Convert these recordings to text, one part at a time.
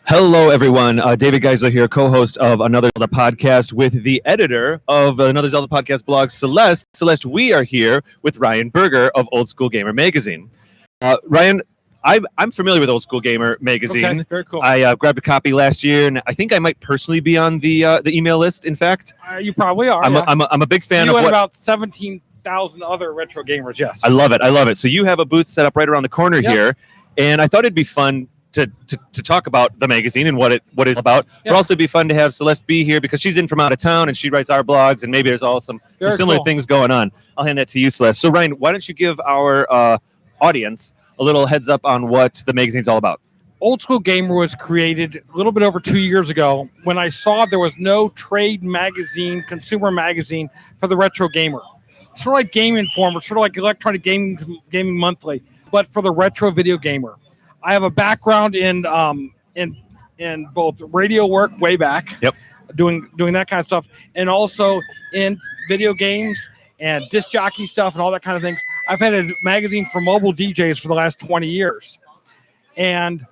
Hello, everyone. David Geisler here, co-host of Another Zelda podcast with the editor of Another Zelda podcast blog, Celeste. Celeste, we are here with Ryan Berger of Old School Gamer magazine. Ryan, I'm familiar with Old School Gamer magazine. Okay, very cool. I grabbed a copy last year, and I think I might personally be on the email list. In fact, you probably are. I'm a big fan you of and about 17,000 other retro gamers. Yes, I love it. So you have a booth set up right around the corner here, and I thought it'd be fun to talk about the magazine and what it's about. But also it'd be fun to have Celeste be here because she's in from out of town and she writes our blogs, and maybe there's all some similar things going on. I'll hand that to you, Celeste. So Ryan, why don't you give our audience a little heads up on what the magazine's all about? Old School Gamer was created a little bit over 2 years ago when I saw there was no trade magazine, consumer magazine for the retro gamer. Sort of like Game Informer, sort of like Electronic Gaming Monthly, but for the retro video gamer. I have a background in both radio work way back, doing that kind of stuff, and also in video games and disc jockey stuff and all that kind of things. I've had a magazine for mobile DJs for the last 20 years, and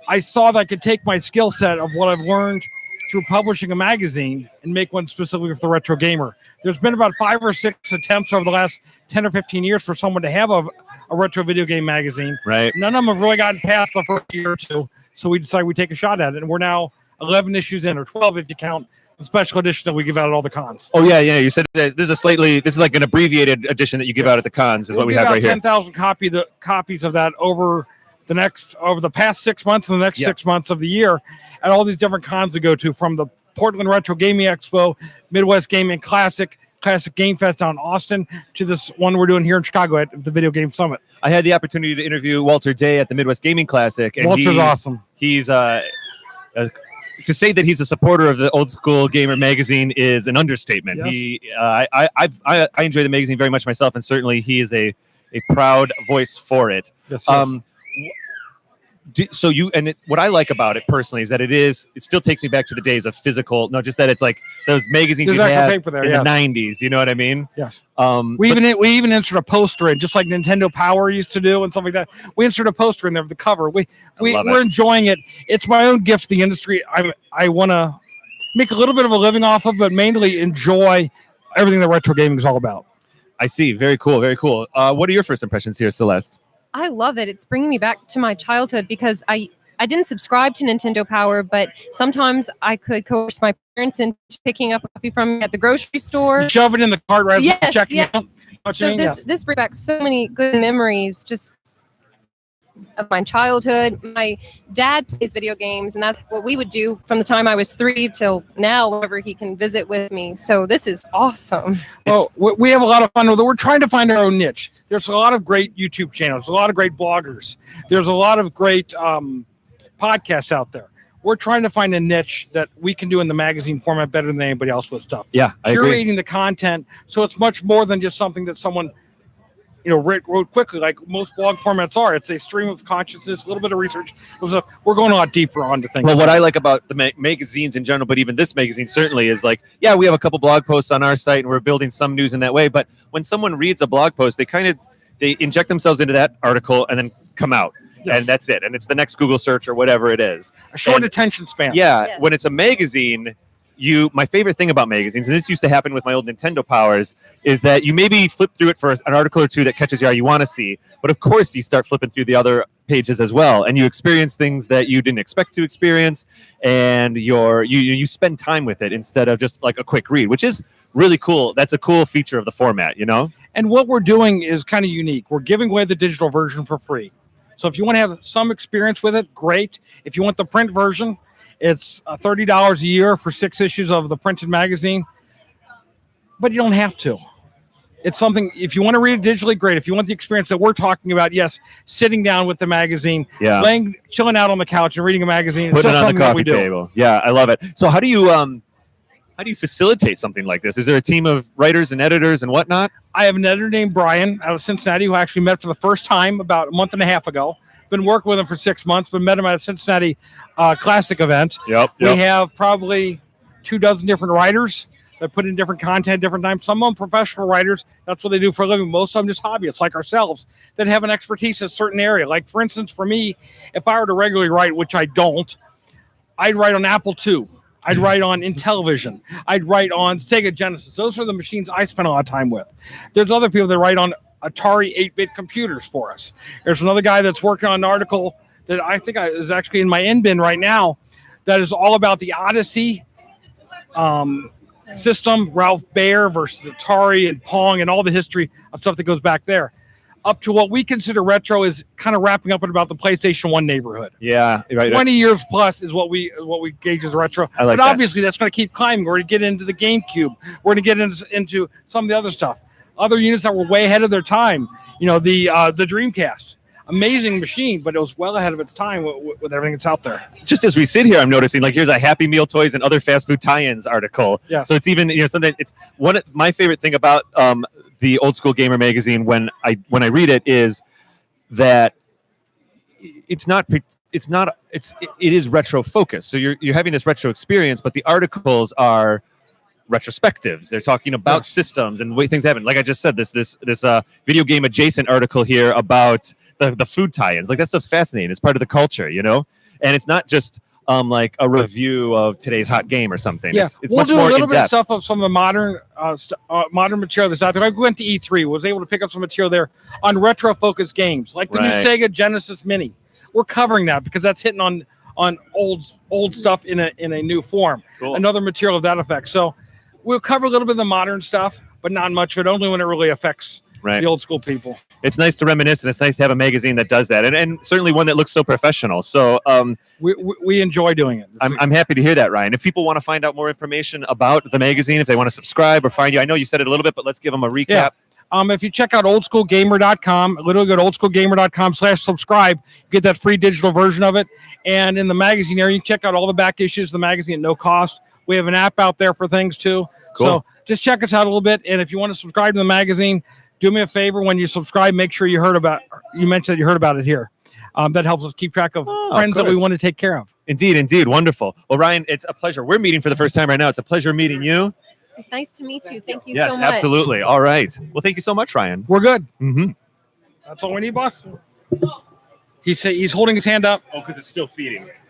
I saw that I could take my skill set of what I've learned through publishing a magazine and make one specifically for the retro gamer. There's been about 5 or 6 attempts over the last 10 or 15 years for someone to have a retro video game magazine. Right. None of them have really gotten past the first year or two, so we decided we'd take a shot at it, and we're now 11 issues in, or 12 if you count the special edition that we give out at all the cons. Oh, yeah. You said this is like an abbreviated edition that you give out at the cons is what we have right here. 10,000 copies of that over the past 6 months and the next 6 months of the year at all these different cons we go to, from the Portland Retro Gaming Expo, Midwest Gaming Classic Game Fest down in Austin, to this one we're doing here in Chicago at the Video Game Summit. I had the opportunity to interview Walter Day at the Midwest Gaming Classic. And Walter's awesome. He's to say that he's a supporter of the Old School Gamer magazine is an understatement. Yes. I enjoy the magazine very much myself, and certainly he is a proud voice for it. Yes, what I like about it personally is that it still takes me back to the days of physical, not just that it's like those magazines you had paper there, in the 90s, you know what I mean? Yes. We even insert a poster in, just like Nintendo Power used to do and stuff like that. We insert a poster in there of the cover. We're enjoying it. It's my own gift to the industry. I want to make a little bit of a living off of, but mainly enjoy everything that retro gaming is all about. I see. Very cool. Very cool. What are your first impressions here, Celeste? I love it. It's bringing me back to my childhood because I didn't subscribe to Nintendo Power, but sometimes I could coerce my parents into picking up a copy from me at the grocery store. Shove it in the cart right after checking out. So this brings back so many good memories just of my childhood. My dad plays video games, and that's what we would do from the time I was 3 till now, whenever he can visit with me. So this is awesome. Well, we have a lot of fun with it. We're trying to find our own niche. There's a lot of great YouTube channels, a lot of great bloggers. There's a lot of great podcasts out there. We're trying to find a niche that we can do in the magazine format better than anybody else with stuff. Yeah, I agree. Curating the content, so it's much more than just something that someone wrote quickly, like most blog formats are. It's a stream of consciousness, a little bit of research. We're going a lot deeper onto things. Well, what I like about the magazines in general, but even this magazine certainly, is like, we have a couple blog posts on our site and we're building some news in that way. But when someone reads a blog post, they inject themselves into that article and then come out. Yes. And that's it. And it's the next Google search or whatever it is. A short attention span. Yeah. When it's a magazine, my favorite thing about magazines, and this used to happen with my old Nintendo Powers, is that you maybe flip through it for an article or two that catches your eye you want to see, but of course you start flipping through the other pages as well, and you experience things that you didn't expect to experience, and you spend time with it instead of just like a quick read, which is really cool. That's a cool feature of the format, And what we're doing is kind of unique. We're giving away the digital version for free. So if you want to have some experience with it, great. If you want the print version, it's $30 a year for 6 issues of the printed magazine, but you don't have to. It's something, if you want to read it digitally, great. If you want the experience that we're talking about, yes, sitting down with the magazine, chilling out on the couch and reading a magazine. Put it on the coffee table. Yeah, I love it. So how do you facilitate something like this? Is there a team of writers and editors and whatnot? I have an editor named Brian out of Cincinnati who I actually met for the first time about a month and a half ago. Been working with him for 6 months, but met him at a Cincinnati Classic event. Yep. We have probably 24 different writers that put in different content, different times. Some of them professional writers. That's what they do for a living. Most of them just hobbyists like ourselves that have an expertise in a certain area. Like, for instance, for me, if I were to regularly write, which I don't, I'd write on Apple II. I'd write on Intellivision. I'd write on Sega Genesis. Those are the machines I spend a lot of time with. There's other people that write on Atari 8-bit computers for us. There's another guy that's working on an article that I think is actually in my in bin right now that is all about the Odyssey system, Ralph Baer versus Atari and Pong and all the history of stuff that goes back there. Up to what we consider retro is kind of wrapping up at about the PlayStation 1 neighborhood. Yeah, right. 20 years plus is what we gauge as retro. I like but that. obviously that's going to keep climbing. We're going to get into the GameCube. We're going to get into some of the other stuff. Other units that were way ahead of their time. You know, the Dreamcast. Amazing machine, but it was well ahead of its time with everything that's out there. Just as we sit here, I'm noticing like here's a Happy Meal Toys and other fast food tie-ins article. Yes. So it's even, you know, something. It's one of my favorite thing about the Old School Gamer magazine when I read it is that it is retro focused. So you're having this retro experience, but the articles are retrospectives. They're talking about systems and the way things happen. Like I just said, this video game adjacent article here about the food tie-ins. Like that stuff's fascinating. It's part of the culture, you know. And it's not just like a review of today's hot game or something. Yeah, It's we'll much do more a little bit of in-depth. stuff of some of the modern material that's out there. I went to E3, was able to pick up some material there on retro-focused games, like the new Right. Sega Genesis Mini. We're covering that because that's hitting on old stuff in a new form. Cool. Another material of that effect. So we'll cover a little bit of the modern stuff, but not much of it. Only when it really affects Right. the old school people. It's nice to reminisce, and it's nice to have a magazine that does that, and certainly one that looks so professional. So We enjoy doing it. I'm happy to hear that, Ryan. If people want to find out more information about the magazine, if they want to subscribe or find you, I know you said it a little bit, but let's give them a recap. Yeah. If you check out oldschoolgamer.com, literally go to oldschoolgamer.com/subscribe, you get that free digital version of it. And in the magazine area, you can check out all the back issues of the magazine at no cost. We have an app out there for things too. Cool. So just check us out a little bit. And if you want to subscribe to the magazine, do me a favor. When you subscribe, make sure you mentioned that you heard about it here. That helps us keep track of friends that we course. want to take care of. Indeed. Wonderful. Well, Ryan, it's a pleasure. We're meeting for the first time right now. It's a pleasure meeting you. It's nice to meet you. Thank you Yes, so much. absolutely. All right. Well, thank you so much, Ryan. We're good. Mm-hmm. That's all we need, boss. He's holding his hand up. Oh, because it's still feeding.